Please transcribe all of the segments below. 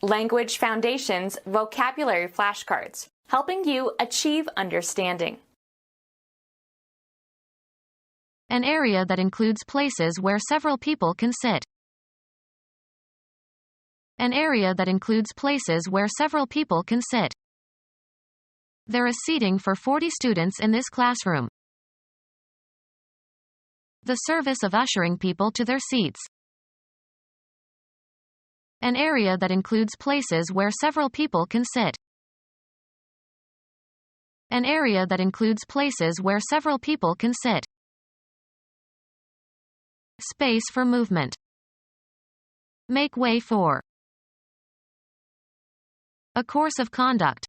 Language Foundations Vocabulary Flashcards, helping you achieve understanding. An area that includes places where several people can sit. An area that includes places where several people can sit. There is seating for 40 students in this classroom. The service of ushering people to their seats. An area that includes places where several people can sit. An area that includes places where several people can sit. Space for movement. Make way for. A course of conduct.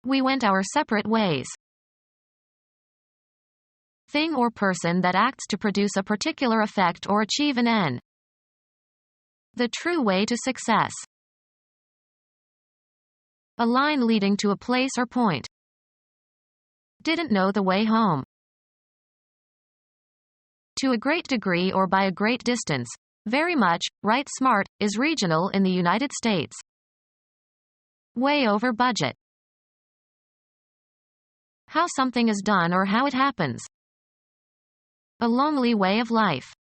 We went our separate ways. Thing or person that acts to produce a particular effect or achieve an end. The true way to success. A line leading to a place or point. Didn't know the way home. To a great degree or by a great distance. Very much, right. Smart, is regional in the United States. Way over budget. How something is done or how it happens. A lonely way of life.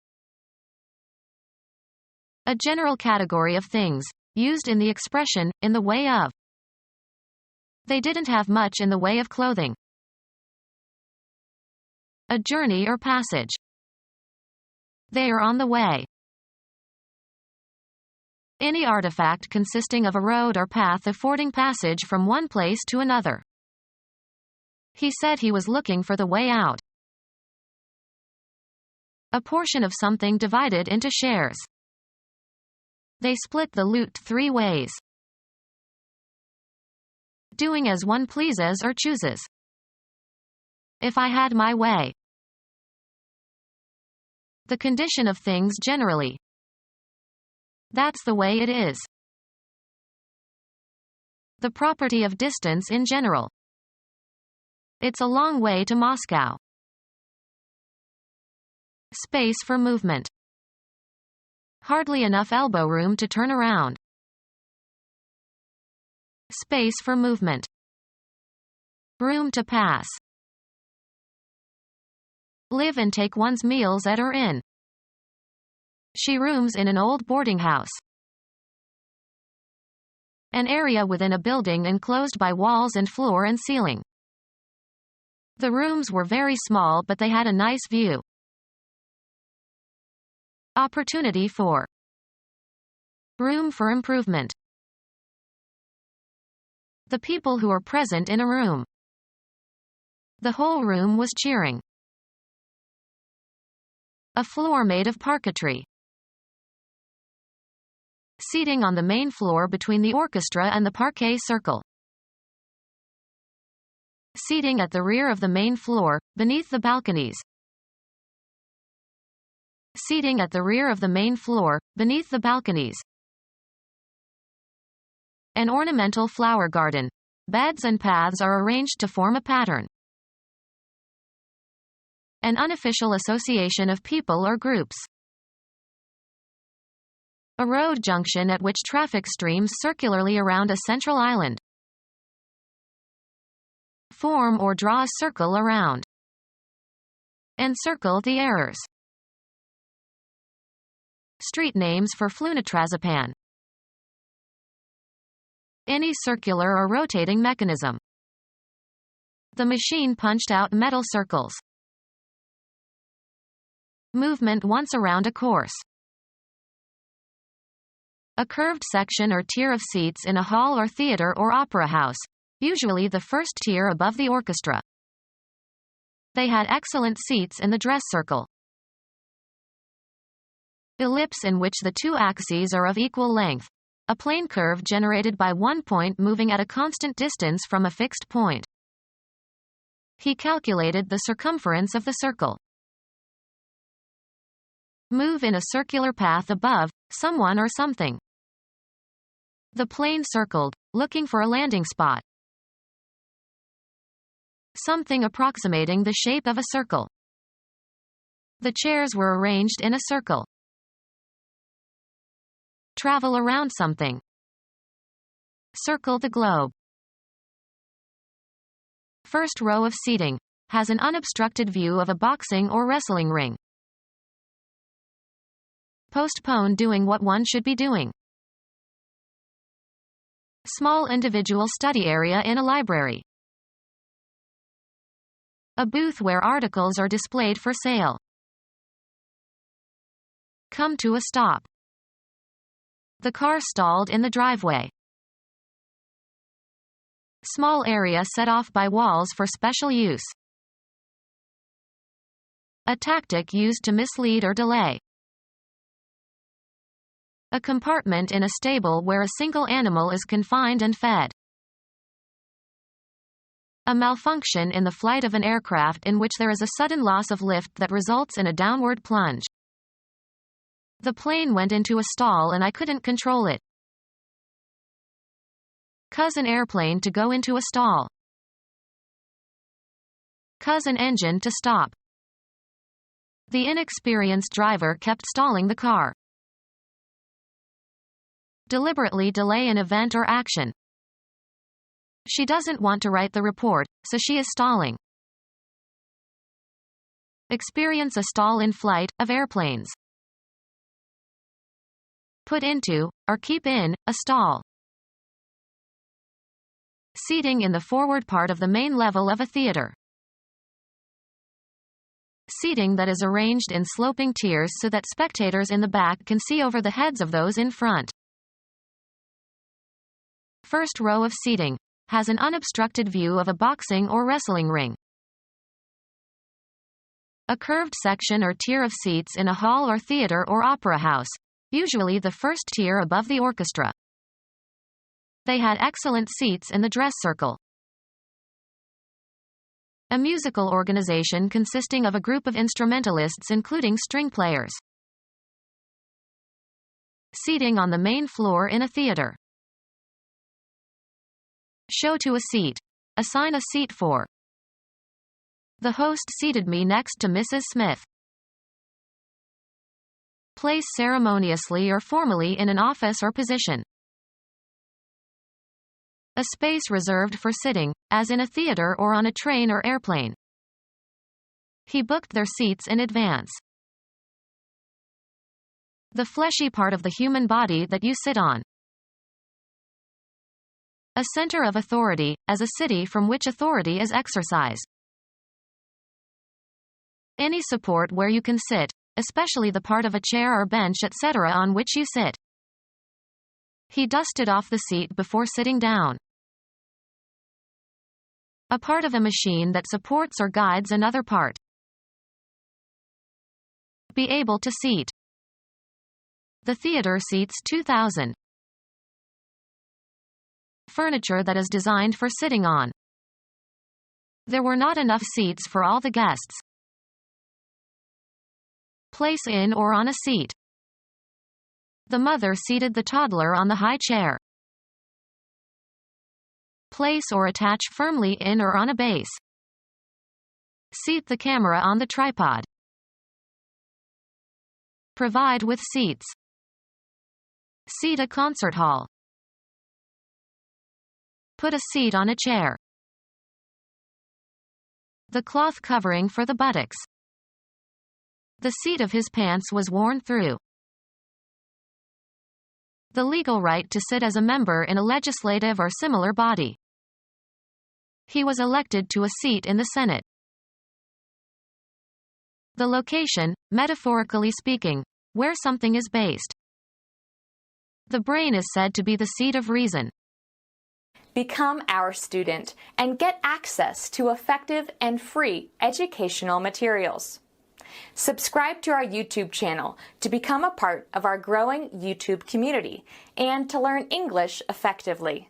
A general category of things, used in the expression, in the way of. They didn't have much in the way of clothing. A journey or passage. They are on the way. Any artifact consisting of a road or path affording passage from one place to another. He said he was looking for the way out. A portion of something divided into shares. They split the loot 3 ways. Doing as one pleases or chooses. If I had my way. The condition of things generally. That's the way it is. The property of distance in general. It's a long way to Moscow. Space for movement. Hardly enough elbow room to turn around. Space for movement. Room to pass. Live and take one's meals at or in. She rooms in an old boarding house. An area within a building enclosed by walls and floor and ceiling. The rooms were very small but they had a nice view. Opportunity for. Room for improvement. The people who were present in a room. The whole room was cheering. A floor made of parquetry. Seating on the main floor between the orchestra and the parquet circle. Seating at the rear of the main floor, beneath the balconies. Seating at the rear of the main floor, beneath the balconies. An ornamental flower garden. Beds and paths are arranged to form a pattern. An unofficial association of people or groups. A road junction at which traffic streams circularly around a central island. Form or draw a circle around. Encircle the errors. Street names for flunitrazepam. Any circular or rotating mechanism. The machine punched out metal circles. Movement once around a course. A curved section or tier of seats in a hall or theater or opera house, usually the first tier above the orchestra. They had excellent seats in the dress circle. Ellipse in which the 2 axes are of equal length. A plane curve generated by one point moving at a constant distance from a fixed point. He calculated the circumference of the circle. Move in a circular path above someone or something. The plane circled, looking for a landing spot. Something approximating the shape of a circle. The chairs were arranged in a circle. Travel around something. Circle the globe. First row of seating. Has an unobstructed view of a boxing or wrestling ring. Postpone doing what one should be doing. Small individual study area in a library. A booth where articles are displayed for sale. Come to a stop. The car stalled in the driveway. Small area set off by walls for special use. A tactic used to mislead or delay. A compartment in a stable where a single animal is confined and fed. A malfunction in the flight of an aircraft in which there is a sudden loss of lift that results in a downward plunge. The plane went into a stall and I couldn't control it. Cause an airplane to go into a stall. Cause an engine to stop. The inexperienced driver kept stalling the car. Deliberately delay an event or action. She doesn't want to write the report, so she is stalling. Experience a stall in flight of airplanes. Put into, or keep in, a stall. Seating in the forward part of the main level of a theater. Seating that is arranged in sloping tiers so that spectators in the back can see over the heads of those in front. First row of seating. Has an unobstructed view of a boxing or wrestling ring. A curved section or tier of seats in a hall or theater or opera house, usually the first tier above the orchestra. They had excellent seats in the dress circle. A musical organization consisting of a group of instrumentalists including string players. Seating on the main floor in a theater. Show to a seat. Assign a seat for. The host seated me next to Mrs. Smith. Place ceremoniously or formally in an office or position. A space reserved for sitting, as in a theater or on a train or airplane. He booked their seats in advance. The fleshy part of the human body that you sit on. A center of authority, as a city from which authority is exercised. Any support where you can sit, especially the part of a chair or bench etc. on which you sit. He dusted off the seat before sitting down. A part of a machine that supports or guides another part. Be able to seat. The theater seats 2,000. Furniture that is designed for sitting on. There were not enough seats for all the guests. Place in or on a seat. The mother seated the toddler on the high chair. Place or attach firmly in or on a base. Seat the camera on the tripod. Provide with seats. Seat a concert hall. Put a seat on a chair. The cloth covering for the buttocks. The seat of his pants was worn through. The legal right to sit as a member in a legislative or similar body. He was elected to a seat in the Senate. The location, metaphorically speaking, where something is based. The brain is said to be the seat of reason. Become our student and get access to effective and free educational materials. Subscribe to our YouTube channel to become a part of our growing YouTube community and to learn English effectively.